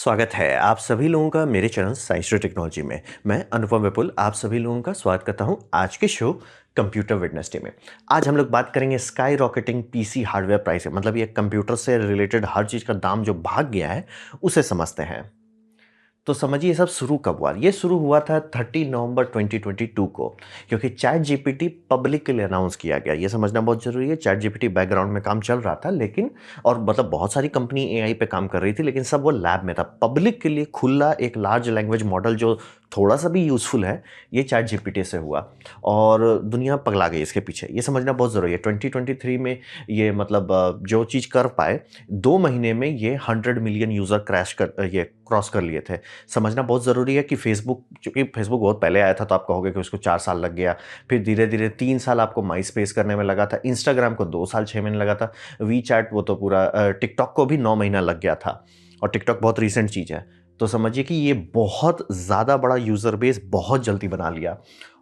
स्वागत है आप सभी लोगों का मेरे चैनल साइंस और टेक्नोलॉजी में। मैं अनुपम विपुल आप सभी लोगों का स्वागत करता हूं आज के शो कंप्यूटर वेडनेसडे में। आज हम लोग बात करेंगे sky rocketing PC hardware price, मतलब ये कंप्यूटर से रिलेटेड हर चीज़ का दाम जो भाग गया है उसे समझते हैं। तो समझिए ये सब शुरू कब हुआ। ये शुरू हुआ था 30 नवंबर 2022 को, क्योंकि चैट जीपीटी पब्लिक के लिए अनाउंस किया गया। ये समझना बहुत जरूरी है। चैट जीपीटी बैकग्राउंड में काम चल रहा था, लेकिन और मतलब बहुत सारी कंपनी एआई पे काम कर रही थी, लेकिन सब वो लैब में था। पब्लिक के लिए खुला एक लार्ज लैंग्वेज मॉडल जो थोड़ा सा भी यूजफुल है, ये चैट जीपीटी से हुआ और दुनिया पगला गई इसके पीछे। ये समझना बहुत ज़रूरी है। 2023 में ये मतलब जो चीज़ कर पाए, 2 महीने में ये 100 मिलियन यूज़र ये क्रॉस कर लिए थे। समझना बहुत ज़रूरी है कि फेसबुक, चूँकि फेसबुक बहुत पहले आया था तो आप कहोगे कि उसको 4 साल लग गया, फिर धीरे धीरे 3 साल आपको माई स्पेस करने में लगा था, इंस्टाग्राम को 2 साल 6 महीने लगा था, वी चैट वो तो पूरा, टिकटॉक को भी 9 महीना लग गया था, और टिकटॉक बहुत रिसेंट चीज़ है। तो समझिए कि ये बहुत ज़्यादा बड़ा यूज़र बेस बहुत जल्दी बना लिया,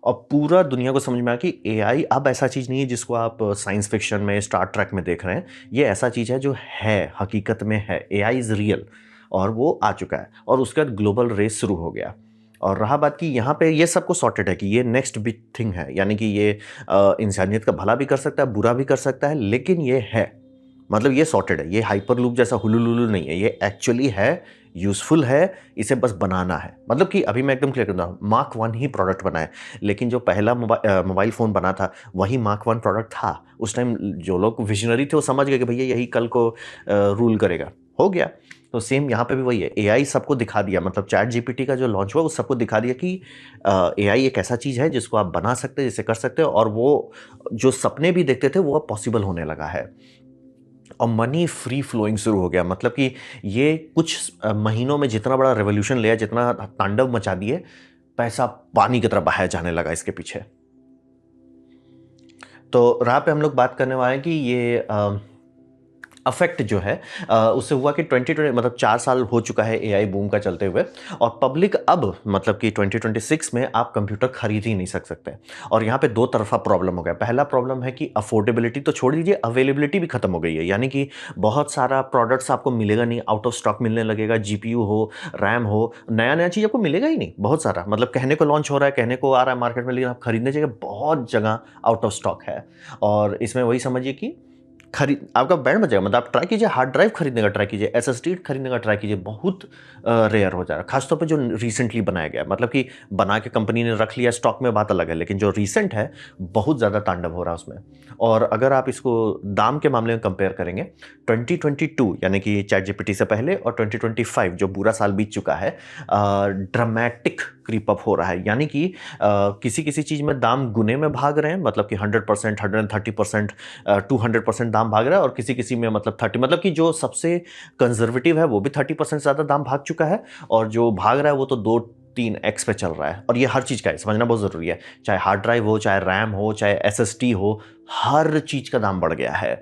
और पूरा दुनिया को समझ में आया कि एआई अब ऐसा चीज़ नहीं है जिसको आप साइंस फिक्शन में, स्टार ट्रैक में देख रहे हैं। ये ऐसा चीज़ है जो है, हकीकत में है। एआई इज़ रियल, और वो आ चुका है, और उसके बाद ग्लोबल रेस शुरू हो गया। और रहा बात कि यहाँ पे ये सबको सॉर्टेड है कि ये नेक्स्ट बिग थिंग है, यानी कि ये इंसानियत का भला भी कर सकता है, बुरा भी कर सकता है, लेकिन ये है, मतलब ये सॉर्टेड है। ये हाइपर लूप जैसा हुलुलुलु नहीं है, ये एक्चुअली है, यूजफुल है, इसे बस बनाना है। मतलब कि अभी मैं एकदम क्लियर करता हूँ, मार्क 1 ही प्रोडक्ट बना है, लेकिन जो पहला मोबाइल फ़ोन बना था वही मार्क 1 प्रोडक्ट था। उस टाइम जो लोग विजनरी थे वो समझ गए कि भैया यही कल को रूल करेगा, हो गया। तो सेम यहाँ पे भी वही है। एआई सबको दिखा दिया, मतलब चैट जीपीटी का जो लॉन्च हुआ वो सबको दिखा दिया कि एआई एक ऐसा चीज़ है जिसको आप बना सकते हैं, जिसे कर सकते हो, और वो जो सपने भी देखते थे वो अब पॉसिबल होने लगा है, और मनी फ्री फ्लोइंग शुरू हो गया। मतलब कि ये कुछ महीनों में जितना बड़ा रेवोल्यूशन लिया, जितना तांडव मचा दिए, पैसा पानी की तरह बहाया जाने लगा इसके पीछे। तो राह पे हम लोग बात करने वाले हैं कि ये अफेक्ट जो है उससे हुआ कि 2020, मतलब 4 साल हो चुका है एआई बूम का चलते हुए, और पब्लिक अब मतलब कि 2026 में आप कंप्यूटर खरीद ही नहीं सकते। और यहाँ पे दो तरफा प्रॉब्लम हो गया। पहला प्रॉब्लम है कि अफोर्डेबिलिटी तो छोड़ दीजिए, अवेलेबिलिटी भी खत्म हो गई है, यानी कि बहुत सारा प्रोडक्ट्स आपको मिलेगा नहीं, आउट ऑफ स्टॉक मिलने लगेगा। जीपीयू हो, रैम हो, नया नया चीज़ आपको मिलेगा ही नहीं। बहुत सारा, मतलब कहने को लॉन्च हो रहा है, कहने को आ रहा है मार्केट में, लेकिन आप खरीदने जगह बहुत जगह आउट ऑफ स्टॉक है। और इसमें वही समझिए कि खरीद आपका बैंड बच जाएगा। मतलब आप ट्राई कीजिए, हार्ड ड्राइव खरीदने का ट्राई कीजिए, एसएसडी खरीदने का ट्राई कीजिए, बहुत रेयर हो जा रहा है। खासतौर पे जो रिसेंटली बनाया गया, मतलब कि बना के कंपनी ने रख लिया स्टॉक में, बात अलग है, लेकिन जो रिसेंट है बहुत ज़्यादा तांडव हो रहा है उसमें। और अगर आप इसको दाम के मामले में कंपेयर करेंगे, 2022 यानी कि चैट जीपीटी से पहले, और 2025 जो पूरा साल बीत चुका है, ड्रामेटिक क्रीप अप हो रहा है। यानी कि किसी किसी चीज़ में दाम गुने में भाग रहे हैं, मतलब कि 100%, 130%, 200% दाम भाग रहा है, और किसी किसी में मतलब 30, मतलब कि जो सबसे कंजर्वेटिव है वो भी 30% से ज़्यादा दाम भाग चुका है, और जो भाग रहा है वो तो 2-3x पे चल रहा है। और ये हर चीज़ का है, समझना बहुत ज़रूरी है। चाहे हार्ड ड्राइव हो, चाहे रैम हो, चाहे एसएसडी हो, हर चीज़ का दाम बढ़ गया है।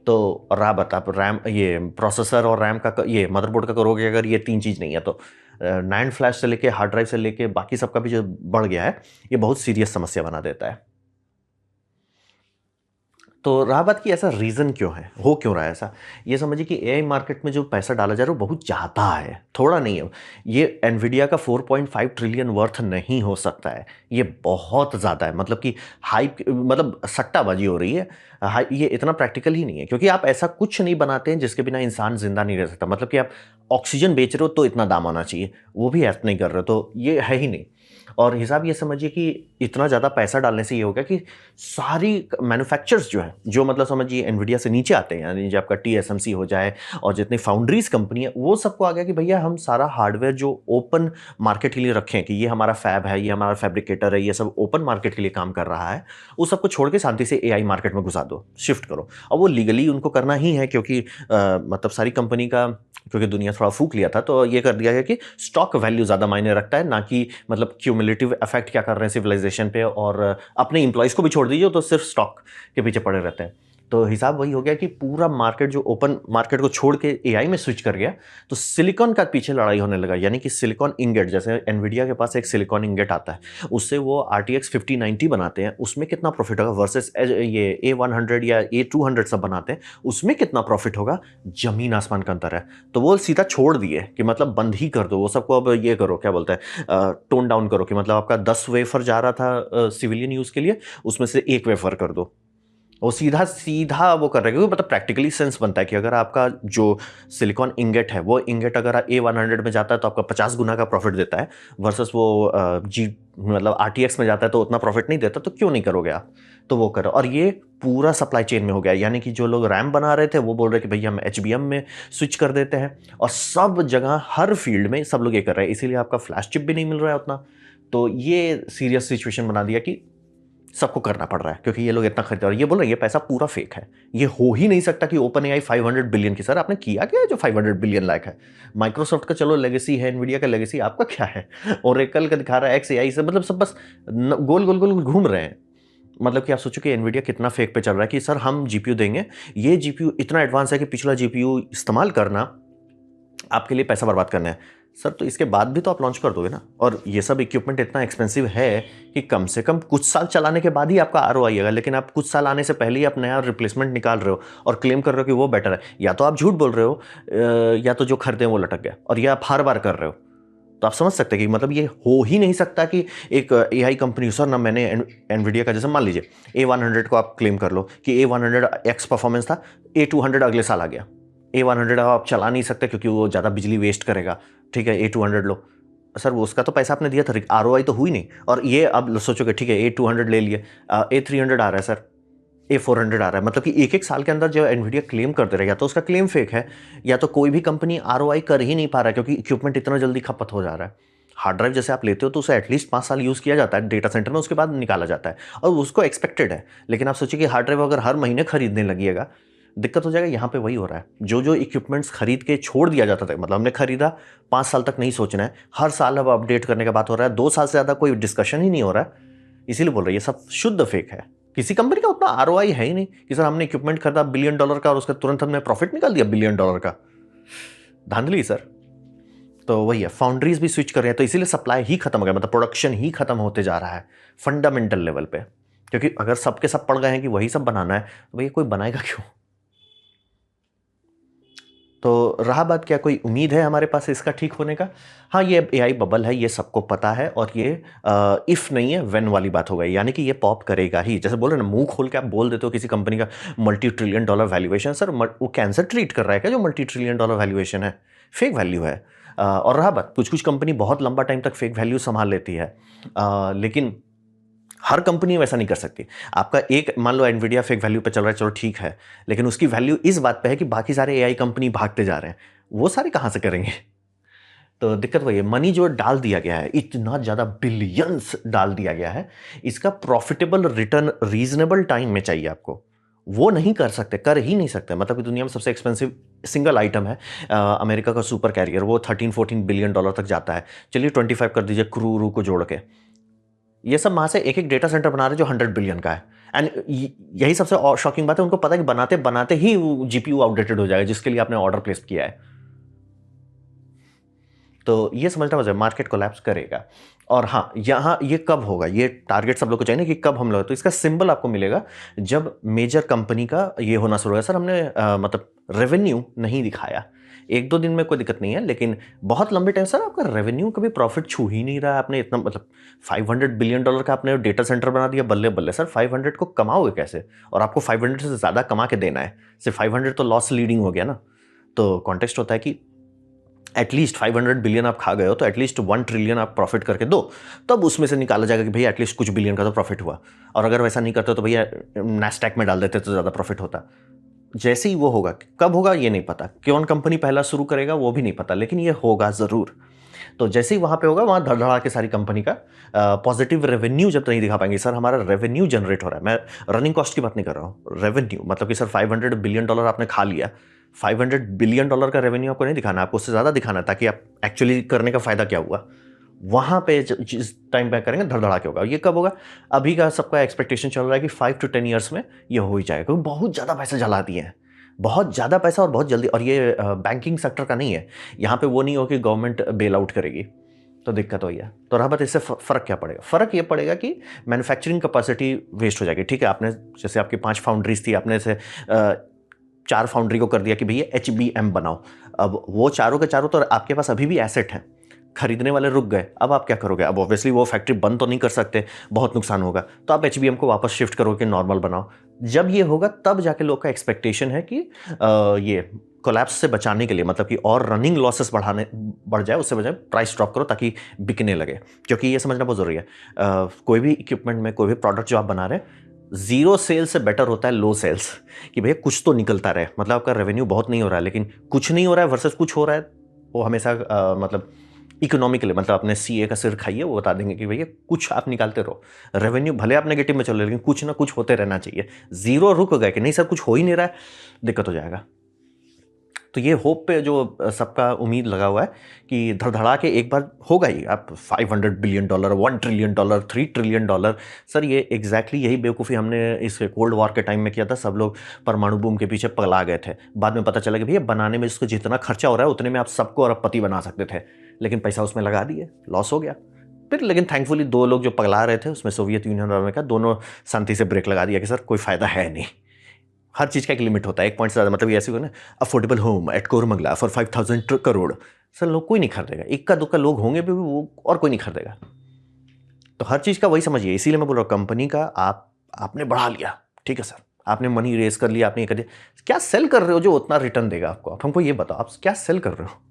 तो रहा बता, आप रैम, ये प्रोसेसर और रैम का, ये मदरबोर्ड का करोगे अगर ये 3 चीज़ नहीं है तो नैंड फ्लैश से लेके हार्ड ड्राइव से लेके बाकी सबका भी जो बढ़ गया है, ये बहुत सीरियस समस्या बना देता है। तो रहा बात कि ऐसा रीज़न क्यों है, हो क्यों रहा है ऐसा। ये समझिए कि एआई मार्केट में जो पैसा डाला जा रहा है वो बहुत ज़्यादा है, थोड़ा नहीं है। ये एनवीडिया का 4.5 ट्रिलियन वर्थ नहीं हो सकता है, ये बहुत ज़्यादा है। मतलब कि हाइप, मतलब सट्टाबाजी हो रही है। ये इतना प्रैक्टिकल ही नहीं है, क्योंकि आप ऐसा कुछ नहीं बनाते हैं जिसके बिना इंसान जिंदा नहीं रह सकता। मतलब कि आप ऑक्सीजन बेच रहे हो तो इतना दाम आना चाहिए, वो भी ऐसा नहीं कर रहे, तो ये है ही नहीं। और हिसाब ये समझिए कि इतना ज़्यादा पैसा डालने से ये हो गया कि सारी मैन्युफैक्चरर्स जो है, जो मतलब समझिए एनवीडिया से नीचे आते हैं, यानी जो आपका टीएसएमसी हो जाए और जितनी फाउंड्रीज कंपनी है, वो सबको आ गया कि भैया हम सारा हार्डवेयर जो ओपन मार्केट के लिए रखें, कि ये हमारा फैब है, ये हमारा फैब्रिकेटर है, ये सब ओपन मार्केट के लिए काम कर रहा है, उस सबको छोड़ के शांति से एआई मार्केट में घुसा दो, शिफ्ट करो। और वो लीगली उनको करना ही है, क्योंकि मतलब सारी कंपनी का, क्योंकि दुनिया थोड़ा फूक लिया था, तो ये कर दिया गया कि स्टॉक वैल्यू ज़्यादा मायने रखता है, ना कि मतलब क्यूमुलेटिव इफेक्ट क्या कर रहे हैं सिविलाइजेशन पे, और अपने इंप्लॉइज को भी छोड़ दीजिए तो सिर्फ स्टॉक के पीछे पड़े रहते हैं। तो हिसाब वही हो गया कि पूरा मार्केट जो ओपन मार्केट को छोड़ के एआई में स्विच कर गया, तो सिलिकॉन का पीछे लड़ाई होने लगा। यानी कि सिलिकॉन इंगेट, जैसे एनवीडिया के पास एक सिलिकॉन इंगेट आता है, उससे वो RTX 5090 बनाते हैं, उसमें कितना प्रॉफिट होगा वर्सेस ये A100 या A200 सब बनाते हैं, उसमें कितना प्रॉफिट होगा, जमीन आसमान का अंतर है। तो वो सीधा छोड़ दिए कि मतलब बंद ही कर दो वो सबको, अब ये करो, क्या बोलते हैं, टोन डाउन करो, कि मतलब आपका 10 वेफर जा रहा था सिविलियन यूज़ के लिए, उसमें से 1 वेफर कर दो। वो सीधा सीधा वो कर रहे हैं, क्योंकि मतलब प्रैक्टिकली सेंस बनता है कि अगर आपका जो सिलिकॉन इंगेट है, वो इंगेट अगर A100 में जाता है तो आपका 50 गुना का प्रॉफिट देता है, वर्सेस वो मतलब RTX में जाता है तो उतना प्रॉफिट नहीं देता, तो क्यों नहीं करोगे आप? तो वो करो। और ये पूरा सप्लाई चेन में हो गया, यानी कि जो लोग रैम बना रहे थे वो बोल रहे कि भैया हम HBM में स्विच कर देते हैं, और सब जगह हर फील्ड में सब लोग ये कर रहे हैं, इसीलिए आपका फ्लैश चिप भी नहीं मिल रहा है उतना। तो ये सीरियस सिचुएशन बना दिया कि सबको करना पड़ रहा है, क्योंकि ये लोग इतना खरीद रहे हैं। ये बोल रहे हैं ये पैसा पूरा फेक है, ये हो ही नहीं सकता कि ओपन एआई 500 बिलियन की, सर आपने किया क्या है जो 500 बिलियन लायक है? माइक्रोसॉफ्ट का चलो लेगेसी है, एनवीडिया का लेगेसी, आपका क्या है? ओरेकल का दिखा रहा है XAI से, मतलब सब बस गोल गोल गोल घूम रहे हैं। मतलब कि आप सोचो कि एनवीडिया कितना फेक पे चल रहा है कि सर हम जीपीयू देंगे, ये जीपीयू इतना एडवांस है कि पिछला जीपीयू इस्तेमाल करना आपके लिए पैसा बर्बाद करना है। सर तो इसके बाद भी तो आप लॉन्च कर दोगे ना। और ये सब इक्विपमेंट इतना एक्सपेंसिव है कि कम से कम कुछ साल चलाने के बाद ही आपका ROI आएगा, लेकिन आप कुछ साल आने से पहले ही आप नया रिप्लेसमेंट निकाल रहे हो और क्लेम कर रहे हो कि वो बेटर है। या तो आप झूठ बोल रहे हो, या तो जो खरीदे वो लटक गया, और ये आप हर बार कर रहे हो। तो आप समझ सकते हैं कि मतलब ये हो ही नहीं सकता कि एक AI कंपनी, सर ना मैंने एनवीडिया का, जैसे मान लीजिए A100 को आप क्लेम कर लो कि A100 X परफॉर्मेंस था, A200 अगले साल आ गया। A100 आप चला नहीं सकते क्योंकि वो ज़्यादा बिजली वेस्ट करेगा, ठीक है, A200 लो। सर वो उसका तो पैसा आपने दिया था, ROI तो हुई नहीं। और ये अब सोचोगे ठीक है A200 ले लिए, A300 आ रहा है सर, A400 आ रहा है, मतलब कि एक एक साल के अंदर जो एनवीडिया क्लेम करते रहे, या तो उसका क्लेम फेक है, या तो कोई भी कंपनी ROI कर ही नहीं पा रहा है, क्योंकि इक्विपमेंट इतना जल्दी खपत हो जा रहा है। हार्ड ड्राइव जैसे आप लेते हो तो उसे एटलीस्ट 5 साल यूज़ किया जाता है डेटा सेंटर में, उसके बाद निकाला जाता है, और उसको एक्सपेक्टेड है। लेकिन आप सोचिए कि हार्ड ड्राइव अगर हर महीने खरीदने लगिएगा, दिक्कत हो जाएगा। यहाँ पे वही हो रहा है, जो जो इक्विपमेंट्स खरीद के छोड़ दिया जाता था, मतलब हमने खरीदा 5 साल तक नहीं सोचना है, हर साल अब अपडेट करने का बात हो रहा है, 2 साल से ज़्यादा कोई डिस्कशन ही नहीं हो रहा है। इसीलिए बोल रहे हैं ये सब शुद्ध फेक है। किसी कंपनी का उतना ROI है ही नहीं कि सर हमने इक्विपमेंट खरीदा $1 बिलियन का और उसका तुरंत हमने प्रॉफिट निकाल दिया $1 बिलियन का। धांधली सर। तो वही है, फाउंड्रीज भी स्विच कर रहे हैं, तो इसीलिए सप्लाई ही खत्म हो गया, मतलब प्रोडक्शन ही खत्म होते जा रहा है फंडामेंटल लेवल पे। क्योंकि अगर सबके सब पड़ गए हैं कि वही सब बनाना है, तो भैया कोई बनाएगा क्यों? तो रहा बात क्या कोई उम्मीद है हमारे पास इसका ठीक होने का? हाँ, ये AI बबल है, ये सबको पता है, और ये इफ़ नहीं है व्हेन वाली बात हो गई, यानी कि ये पॉप करेगा ही। जैसे बोल रहे ना, मुंह खोल के आप बोल देते हो किसी कंपनी का $multi-trillion वैल्यूएशन, सर वो कैंसर ट्रीट कर रहा है क्या जो $multi-trillion वैल्यूएशन है? फेक वैल्यू है। और रहा बात, कुछ कुछ कंपनी बहुत लंबा टाइम तक फेक वैल्यू संभाल लेती है, लेकिन हर कंपनी वैसा नहीं कर सकती। आपका एक मान लो एनवीडिया फेक वैल्यू पे चल रहा है, चलो ठीक है, लेकिन उसकी वैल्यू इस बात पे है कि बाकी सारे AI कंपनी भागते जा रहे हैं, वो सारे कहाँ से करेंगे? तो दिक्कत वही है, मनी जो डाल दिया गया है, इतना ज़्यादा बिलियंस डाल दिया गया है, इसका प्रॉफिटेबल रिटर्न रीजनेबल टाइम में चाहिए आपको। वो नहीं कर सकते, कर ही नहीं सकते। मतलब कि दुनिया में सबसे एक्सपेंसिव सिंगल आइटम है अमेरिका का सुपर कैरियर, वो $13-14 बिलियन तक जाता है। चलिए 25 कर दीजिए क्रू को जोड़ के, ये सब वहाँ से एक एक डेटा सेंटर बना रहे जो 100 बिलियन का है। एंड यही सबसे शॉकिंग बात है, उनको पता है कि बनाते बनाते ही GPU आउटडेटेड हो जाएगा जिसके लिए आपने ऑर्डर प्लेस किया है। तो ये समझना मजा, मार्केट कोलैप्स करेगा। और हाँ, यहाँ ये कब होगा, ये टारगेट सब लोग को चाहिए ना कि कब हम लोग, तो इसका सिंबल आपको मिलेगा जब मेजर कंपनी का ये होना शुरू होगा। सर हमने मतलब रेवेन्यू नहीं दिखाया, 1-2 दिन में कोई दिक्कत नहीं है, लेकिन बहुत लंबे टाइम सर आपका रेवेन्यू कभी प्रॉफिट छू ही नहीं रहा है। आपने इतना मतलब $500 बिलियन का आपने डेटा सेंटर बना दिया, बल्ले बल्ले। सर 500 को कमाओगे कैसे? और आपको 500 से ज़्यादा कमा के देना है, सिर्फ 500 तो लॉस लीडिंग हो गया ना। तो कॉन्टेक्स्ट होता है कि एटलीस्ट 500 बिलियन आप खा गए हो, तो एटलीस्ट 1 ट्रिलियन आप प्रॉफिट करके दो, तब उसमें से निकाला जाएगा कि भैया एटलीस्ट कुछ बिलियन का तो प्रॉफिट हुआ। और अगर वैसा नहीं करते तो भैया नैस्डैक में डाल देते तो ज़्यादा प्रॉफिट होता। जैसे ही वो होगा, कब होगा ये नहीं पता, कौन कंपनी पहला शुरू करेगा वो भी नहीं पता, लेकिन ये होगा ज़रूर। तो जैसे ही वहाँ पे होगा, वहाँ धड़धड़ा के सारी कंपनी का पॉजिटिव रेवेन्यू जब नहीं दिखा पाएंगे, सर हमारा रेवेन्यू जनरेट हो रहा है, मैं रनिंग कॉस्ट की बात नहीं कर रहा हूँ, रेवेन्यू मतलब कि सर $500 बिलियन आपने खा लिया, $500 बिलियन का रेवेन्यू आपको नहीं दिखाना, आपको उससे ज़्यादा दिखाना है ताकि आप एक्चुअली करने का फ़ायदा क्या हुआ वहाँ पे जिस टाइम पे करेंगे धड़धड़ा के होगा। ये कब होगा? अभी का सबका एक्सपेक्टेशन चल रहा है कि 5 to 10 ईयर्स में ये हो ही जाएगा, क्योंकि बहुत ज़्यादा पैसा जला दिए हैं, बहुत ज़्यादा पैसा और बहुत जल्दी। और ये बैंकिंग सेक्टर का नहीं है, यहाँ पे वो नहीं हो कि गवर्नमेंट बेल आउट करेगी, तो दिक्कत वही है। तो रहा बात, इससे फ़र्क क्या पड़ेगा? फ़र्क ये पड़ेगा कि मैन्युफैक्चरिंग कैपेसिटी वेस्ट हो जाएगी। ठीक है, आपने जैसे आपकी 5 फाउंड्रीज थी, आपने से 4 फाउंड्री को कर दिया कि भैया HBM बनाओ। अब वो चारों के चारों तो आपके पास अभी भी एसेट हैं, खरीदने वाले रुक गए। अब आप क्या करोगे? अब ऑब्वियसली वो फैक्ट्री बंद तो नहीं कर सकते, बहुत नुकसान होगा, तो आप HBM को वापस शिफ्ट करोगे, नॉर्मल बनाओ। जब ये होगा तब जाके लोग का एक्सपेक्टेशन है कि ये कोलैप्स से बचाने के लिए, मतलब कि और रनिंग लॉसेस बढ़ जाए, उससे बजाय प्राइस ड्रॉप करो ताकि बिकने लगे। क्योंकि ये समझना बहुत ज़रूरी है, कोई भी इक्विपमेंट में, कोई भी प्रोडक्ट जो आप बना रहे हैं, जीरो सेल से बेटर होता है लो सेल्स, कि भैया कुछ तो निकलता रहे। मतलब आपका रेवेन्यू बहुत नहीं हो रहा है, लेकिन कुछ नहीं हो रहा है वर्सेस कुछ हो रहा है, वो हमेशा मतलब इकोनॉमिकली, मतलब अपने CA का सिर खाइए, वो बता देंगे कि भैया कुछ आप निकालते रहो, रेवेन्यू भले आप नेगेटिव में चलो, लेकिन कुछ ना कुछ होते रहना चाहिए। जीरो रुक गए कि नहीं सर कुछ हो ही नहीं रहा है, दिक्कत हो जाएगा। तो ये होप पे जो सबका उम्मीद लगा हुआ है कि धड़धड़ा के एक बार होगा ही, आप $500 बिलियन, $1 ट्रिलियन, $3 ट्रिलियन। सर ये एग्जैक्टली यही बेवकूफ़ी हमने इस कोल्ड वॉर के टाइम में किया था। सब लोग परमाणु बूम के पीछे पगला गए थे। बाद में पता चला कि भैया बनाने में इसको जितना खर्चा हो रहा है उतने में आप सबको अरबपति बना सकते थे, लेकिन पैसा उसमें लगा दिए, लॉस हो गया। फिर लेकिन थैंकफुली 2 लोग जो पगला रहे थे, उसमें सोवियत यूनियन और अमेरिका, दोनों शांति से ब्रेक लगा दिया कि सर कोई फ़ायदा है नहीं। हर चीज़ का एक लिमिट होता है, एक पॉइंट से ज़्यादा। मतलब ये ऐसे हो ना, affordable home at Koramangala for 5,000 crore, sir लोग कोई नहीं खरीदेगा। इक्का दुक्का लोग होंगे भी वो, और कोई नहीं खरीदेगा। तो हर चीज़ का वही समझिए। इसीलिए मैं बोल रहा हूँ, कंपनी का आपने बढ़ा लिया, ठीक है सर, आपने मनी रेस कर लिया, आपने ये कर दिया, क्या सेल कर रहे हो जो उतना रिटर्न देगा आपको? आप हमको ये बताओ, आप क्या सेल कर रहे हो?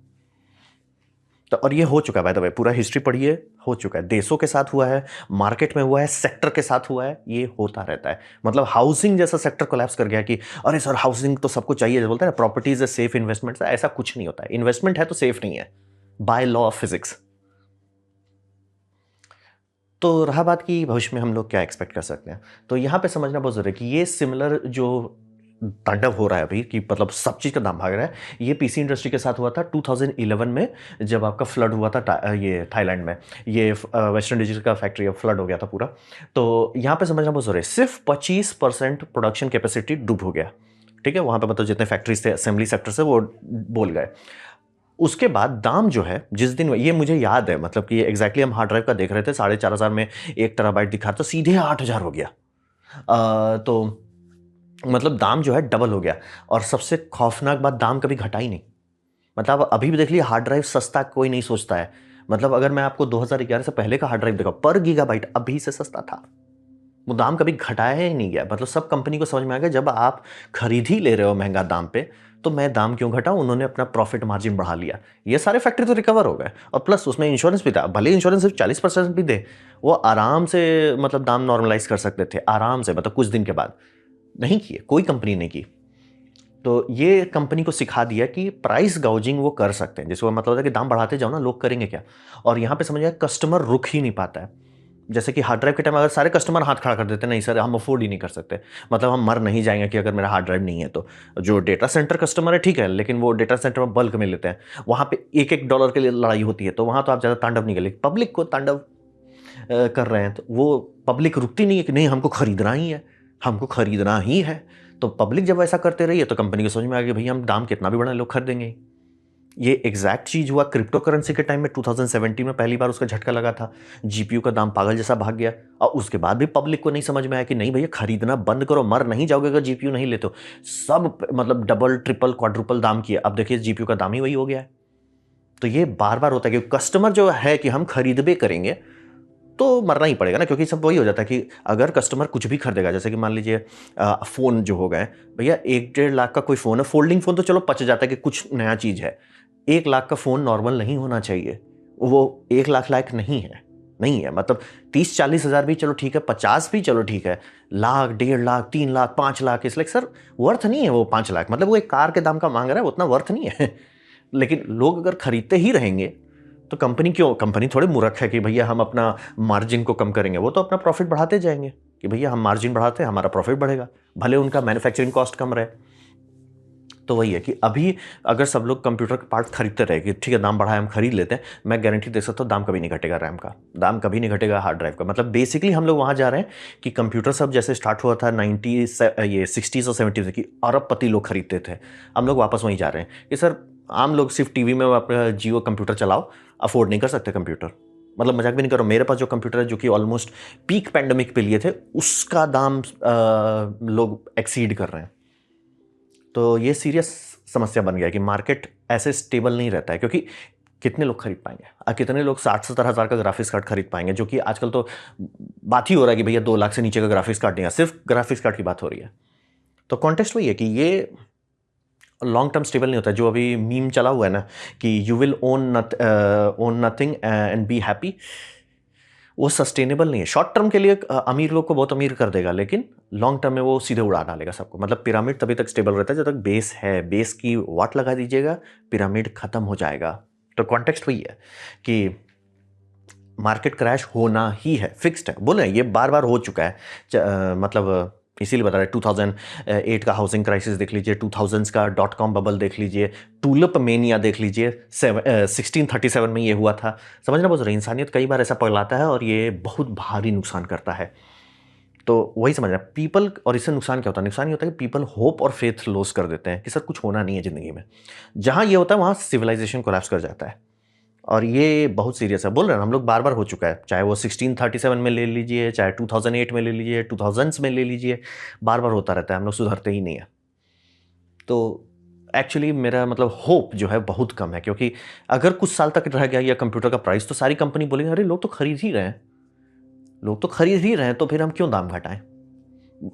तो और ये हो चुका है, बाय द वे, पूरा हिस्ट्री पढ़िए, हो चुका है, देशों के साथ हुआ है, मार्केट में हुआ है, सेक्टर के साथ हुआ है, ये होता रहता है। मतलब हाउसिंग जैसा सेक्टर कोलैप्स कर गया कि अरे सर हाउसिंग तो सबको चाहिए, बोलते हैं ना प्रॉपर्टीज ए सेफ इन्वेस्टमेंट, ऐसा कुछ नहीं होता है। इन्वेस्टमेंट है तो सेफ नहीं है, बाय लॉ ऑफ फिजिक्स। तो रहा बात कि भविष्य में हम लोग क्या एक्सपेक्ट कर सकते हैं, तो यहाँ पे समझना बहुत जरूरी है कि ये सिमिलर जो तांडव हो रहा है अभी, कि मतलब सब चीज़ का दाम भाग रहा है, ये पीसी इंडस्ट्री के साथ हुआ था 2011 में, जब आपका फ्लड हुआ था ये थाईलैंड में, ये वेस्टर्न डिजिटल का फैक्ट्री फ्लड हो गया था पूरा। तो यहाँ पे समझना बहुत जरूरी है, सिर्फ 25% प्रोडक्शन कैपेसिटी डूब हो गया, ठीक है। वहाँ पे मतलब जितने फैक्ट्रीज थे, असेंबली सेक्टर से, वो बोल गए। उसके बाद दाम जो है, जिस दिन, ये मुझे याद है, मतलब कि एग्जैक्टली हम हार्ड ड्राइव का देख रहे थे, 4,500 में 1 TB दिखा, तो सीधे 8,000 हो गया। तो मतलब दाम जो है डबल हो गया। और सबसे खौफनाक बात, दाम कभी घटा ही नहीं। मतलब अभी भी देख लीजिए, हार्ड ड्राइव सस्ता कोई नहीं सोचता है। मतलब अगर मैं आपको 2011 से पहले का हार्ड ड्राइव देखा, पर गीगाबाइट अभी से सस्ता था, वो दाम कभी घटाया ही नहीं गया। मतलब सब कंपनी को समझ में आ गया, जब आप खरीद ही ले रहे हो महंगा दाम पे, तो मैं दाम क्यों घटाऊं। उन्होंने अपना प्रॉफिट मार्जिन बढ़ा लिया, ये सारे फैक्ट्री तो रिकवर हो गए। और प्लस उसमें इंश्योरेंस भी था, भले इंश्योरेंस सिर्फ 40% भी दे, वो आराम से मतलब दाम नॉर्मलाइज कर सकते थे आराम से, मतलब कुछ दिन के बाद। नहीं किए, कोई कंपनी ने की। तो ये कंपनी को सिखा दिया कि प्राइस गाउजिंग वो कर सकते हैं, जिसको मतलब होता है कि दाम बढ़ाते जाओ ना, लोग करेंगे क्या। और यहाँ पे समझिए, कस्टमर रुक ही नहीं पाता है। जैसे कि हार्ड ड्राइव के टाइम अगर सारे कस्टमर हाथ खड़ा कर देते, नहीं सर हम अफोर्ड ही नहीं कर सकते, मतलब हम मर नहीं जाएंगे कि अगर मेरा हार्ड ड्राइव नहीं है तो। जो डेटा सेंटर कस्टमर है ठीक है, लेकिन वो डेटा सेंटर में बल्क में लेते हैं, वहाँ पे $1 के लिए लड़ाई होती है, तो वहाँ तो आप ज़्यादा तांडव नहीं कर, पब्लिक को तांडव कर रहे हैं, तो वो पब्लिक रुकती नहीं है कि नहीं हमको खरीदना ही है, हमको खरीदना ही है। तो पब्लिक जब ऐसा करते रही है, तो कंपनी को समझ में आ गया भैया हम दाम कितना भी बढ़ाएं लोग खरीदेंगे। ये एग्जैक्ट चीज हुआ क्रिप्टो करेंसी के टाइम में, 2017 में पहली बार उसका झटका लगा था। जीपीयू का दाम पागल जैसा भाग गया, और उसके बाद भी पब्लिक को नहीं समझ में आया कि नहीं भैया खरीदना बंद करो, मर नहीं जाओगे अगर जीपीयू नहीं लेते हो। सब मतलब डबल ट्रिपल क्वाड्रुपल दाम किया, अब देखिए जीपीयू का दाम ही वही हो गया है। तो ये बार बार होता है कि कस्टमर जो है कि हम खरीदबे करेंगे, तो मरना ही पड़ेगा ना, क्योंकि सब वही हो जाता है कि अगर कस्टमर कुछ भी खरीदेगा, जैसे कि मान लीजिए फ़ोन जो हो गए, भैया 1-1.5 लाख का कोई फ़ोन है, फोल्डिंग फ़ोन तो चलो पच जाता है कि कुछ नया चीज़ है। 1 लाख का फ़ोन नॉर्मल नहीं होना चाहिए, वो 1 लाख लायक नहीं है, नहीं है। मतलब 30-40 हज़ार भी चलो ठीक है, 50 भी चलो ठीक है, लाख, 1.5 लाख, 3 लाख, 5 लाख, इसलिए सर वर्थ नहीं है वो 5 लाख। मतलब वो एक कार के दाम का मांग रहा है, वो उतना वर्थ नहीं है। लेकिन लोग अगर खरीदते ही रहेंगे, तो कंपनी थोड़े मूर्ख है कि भैया हम अपना मार्जिन को कम करेंगे। वो तो अपना प्रॉफिट बढ़ाते जाएंगे कि भैया हम मार्जिन बढ़ाते हैं, हमारा प्रॉफिट बढ़ेगा, भले उनका मैन्युफैक्चरिंग कॉस्ट कम रहे। तो वही है कि अभी अगर सब लोग कंप्यूटर के पार्ट खरीदते रहे कि ठीक है दाम बढ़ा है हम खरीद लेते हैं, मैं गारंटी दे सकता हूँ दाम कभी नहीं घटेगा रैम का, दाम कभी नहीं घटेगा हार्ड ड्राइव का। मतलब बेसिकली हम लोग वहाँ जा रहे हैं कि कंप्यूटर सब जैसे स्टार्ट हुआ था 60s और 70s की, अरबपति लोग खरीदते थे, हम लोग वापस वहीं जा रहे हैं कि सर आम लोग सिर्फ टीवी में अपना जियो कंप्यूटर चलाओ, अफोर्ड नहीं कर सकते कंप्यूटर। मतलब मजाक भी नहीं करो, मेरे पास जो कंप्यूटर है जो कि ऑलमोस्ट पीक पैंडेमिक पे लिए थे, उसका दाम लोग एक्सीड कर रहे हैं। तो ये सीरियस समस्या बन गया है कि मार्केट ऐसे स्टेबल नहीं रहता है, क्योंकि कितने लोग खरीद पाएंगे, कितने लोग 60-70 हज़ार का ग्राफिक्स कार्ड खरीद पाएंगे, जो कि आजकल तो बात ही हो रहा है कि भैया 2 लाख से नीचे का ग्राफिक्स कार्ड नहीं है, सिर्फ ग्राफिक्स कार्ड की बात हो रही है। तो कॉन्टेक्स्ट वही है कि ये लॉन्ग टर्म स्टेबल नहीं होता है। जो अभी मीम चला हुआ है ना कि you will own nothing and be happy, वो सस्टेनेबल नहीं है। शॉर्ट टर्म के लिए अमीर लोग को बहुत अमीर कर देगा, लेकिन लॉन्ग टर्म में वो सीधे उड़ा डालेगा सबको। मतलब पिरामिड तभी तक स्टेबल रहता है जब तक बेस है, बेस की वाट लगा दीजिएगा पिरामिड खत्म हो जाएगा। तो कॉन्टेक्स्ट वही है कि मार्केट क्रैश होना ही है, फिक्स्ड है, बोले ये बार बार हो चुका है। मतलब इसीलिए बता रहे 2008 का हाउसिंग क्राइसिस देख लीजिए, 2000s का .com बबल देख लीजिए, टूलिप मेनिया देख लीजिए, 1637 में ये हुआ था। समझना बोल रहे, इंसानियत कई बार ऐसा पगलाता है और ये बहुत भारी नुकसान करता है। तो वही समझना पीपल, और इससे नुकसान क्या होता है? नुकसान ये होता है कि पीपल होप और फेथ लॉस कर देते हैं कि सर कुछ होना नहीं है ज़िंदगी में। जहाँ ये होता है वहाँ सिविलाइजेशन कोलैप्स कर जाता है, और ये बहुत सीरियस है। बोल रहे हैं हम लोग बार बार हो चुका है, चाहे वो 1637 में ले लीजिए, चाहे 2008 में ले लीजिए, 2000s में ले लीजिए, बार बार होता रहता है, हम लोग सुधरते ही नहीं है। तो एक्चुअली मेरा मतलब होप जो है बहुत कम है, क्योंकि अगर कुछ साल तक रह गया या कंप्यूटर का प्राइस, तो सारी कंपनी बोलेंगे अरे लोग तो खरीद ही रहे हैं, लोग तो खरीद ही रहे हैं, तो फिर हम क्यों दाम घटाएं।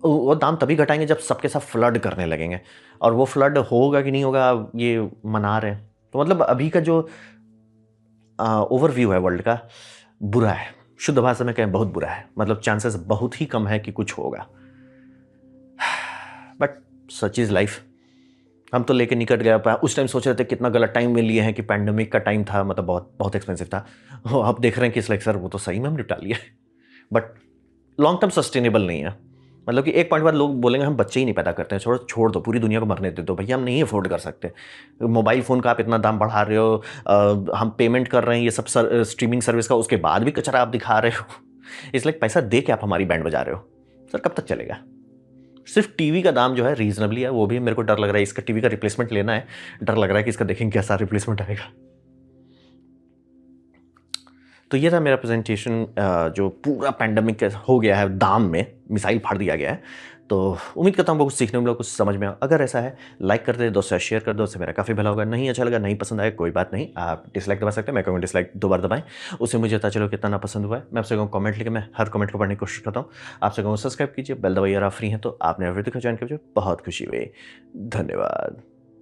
वो दाम तभी घटाएंगे जब सबके साथ फ्लड करने लगेंगे, और वो फ्लड होगा कि नहीं होगा ये मना रहे हैं। तो मतलब अभी का जो ओवरव्यू है वर्ल्ड का, बुरा है, शुद्ध भाषा में कहें बहुत बुरा है। मतलब चांसेस बहुत ही कम है कि कुछ होगा, बट सच इज लाइफ। हम तो लेके निकट गया, उस टाइम सोच रहे थे कितना गलत टाइम में लिए हैं कि पैंडेमिक का टाइम था, मतलब बहुत बहुत एक्सपेंसिव था। अब देख रहे हैं कि इस लाइक सर वो तो सही में हम निपटा लिए, बट लॉन्ग टर्म सस्टेनेबल नहीं है। मतलब कि एक पॉइंट बाद लोग बोलेंगे हम बच्चे ही नहीं पैदा करते हैं, छोड़ दो, पूरी दुनिया को मरने दे दो भैया, हम नहीं अफोर्ड कर सकते। मोबाइल फ़ोन का आप इतना दाम बढ़ा रहे हो, हम पेमेंट कर रहे हैं ये सब स्ट्रीमिंग सर्विस का, उसके बाद भी कचरा आप दिखा रहे हो। इसलिए पैसा दे के आप हमारी बैंड बजा रहे हो, सर कब तक चलेगा। सिर्फ टीवी का दाम जो है रीजनेबली है, वो भी मेरे को डर लग रहा है, इसका टीवी का रिप्लेसमेंट लेना है, डर लग रहा है कि इसका देखेंगे कैसा रिप्लेसमेंट आएगा। तो ये था मेरा प्रेजेंटेशन, जो पूरा पैंडमिक हो गया है, दाम में मिसाइल फाड़ दिया गया है। तो उम्मीद करता हूँ कुछ सीखने में, कुछ समझ में। अगर ऐसा है लाइक कर दे, दोस्तों शेयर कर दो, उससे मेरा काफ़ी भला होगा। नहीं अच्छा लगा, नहीं पसंद आया, कोई बात नहीं, आप डिसलाइक दबा सकते हैं, मैं कहूँगा डिसलाइक 2 बार दबाएं, उससे मुझे पता चलो कितना ना पसंद हुआ है। मैं आपसे कहूँ कमेंट लिखे, मैं हर कमेंट को पढ़ने की कोशिश करता हूँ। आपसे कहूँ सब्सक्राइब कीजिए, बेल दबाइए, अगर आप फ्री हैं तो। आपने वीडियो को ज्वाइन कीजिए, बहुत खुशी हुई, धन्यवाद।